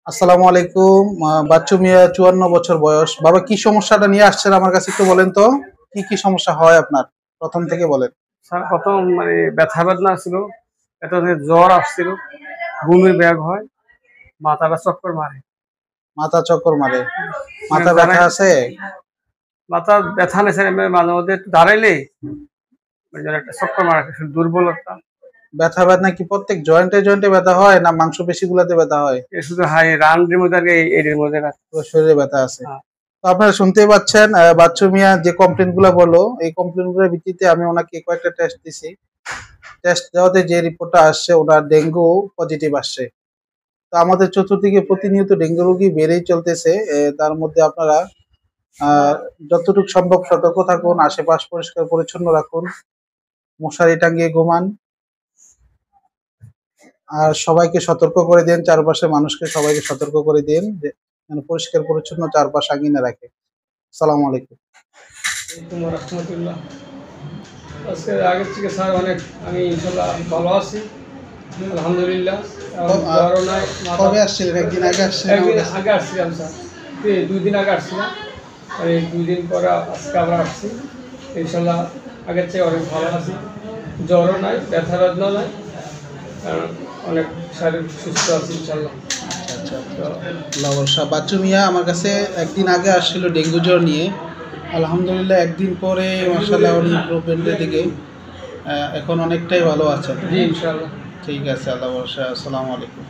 আসসালামু আলাইকুম। বাচ্চু মিয়া 54 বছর বয়স। বাবা কি সমস্যাটা নিয়ে আসছেন আমার কাছে একটু বলেন তো? কি সমস্যা হয় আপনার? প্রথম থেকে বলেন। স্যার প্রথম ব্যথা বেদনা ছিল, এটা জ্বর আসছিল, বমি ব্যাগ হয়, মাথাটা চক্কর মারে। মাথা চক্কর মারে। মাথা ব্যথা দাঁড়াই আছে? মাথা ব্যথা নেই স্যার, মাঝে মধ্যে একটু দাঁড়াইলে যেন একটা চক্কর মারে, একটা দুর্বলতা। ব্যথা ব্যথা কি প্রত্যেক জয়েন্টে ব্যথা হয় না মাংসপেশি গুলাতে ব্যথা হয়? এ শুধু হাই রানের মধ্যে আর কি এর মধ্যে না। পুরো শরীরে ব্যথা আছে। হ্যাঁ, তো আপনারা শুনতেই পাচ্ছেন বাচ্চু মিয়া যে কমপ্লেন গুলা বললো, এই কমপ্লেন গুলোর ভিত্তিতে আমি ওনাকে কয়েকটা টেস্ট দিছি। টেস্ট দেওয়াতে যে রিপোর্টটা আসছে ওনার ডেঙ্গু পজিটিভ আসছে। তো আমাদের চতুর্দিকে প্রতিনিয়ত ডেঙ্গু রোগী বেড়েই চলতেছে। তার মধ্যে আপনারা আহ যতটুকু সম্ভব সতর্ক থাকুন, আশেপাশ পরিষ্কার পরিচ্ছন্ন রাখুন, মশারি টাঙিয়ে ঘুমান, আর সবাইকে সতর্ক করে দিন, চারপাশে মানুষকে সবাইকে সতর্ক করে দিন যে যেন পরিষ্কার পরিচ্ছন্ন চারপাশ আঙিনা রাখে। সালাম আলাইকুম। তোমার রহমতুল্লাহ। আজকে আগের থেকে স্যার অনেক, আমি ইনশাল্লাহ ভালো আছি, আলহামদুলিল্লাহ। জ্বরও নাই, কবে আসছিলেন? একদিন আগে আসছিলেন? একদিন আগে আসছিলাম স্যার, 2 দিন আগে আসছিলাম, আর এই 2 দিন পরে আজকে আবার আসছি। ইনশাল্লাহ আগের চেয়ে অনেক ভালো আছি, জ্বরও নাই, ব্যথা বেদনা নাই, কারণ অনেক শারীরিক সুস্থ আছি ইনশাল্লাহ। আচ্ছা আচ্ছা, বাচ্চু মিয়া আমার কাছে একদিন আগে আসছিল ডেঙ্গু জ্বর নিয়ে। আলহামদুলিল্লাহ একদিন পরে মাশাআল্লাহ উনি ইমপ্রুভমেন্টের দিকে এখন অনেকটাই ভালো আছেন। জি ইনশাল্লাহ। ঠিক আছে, আল্লাহ ভরসা। আসসালামু আলাইকুম।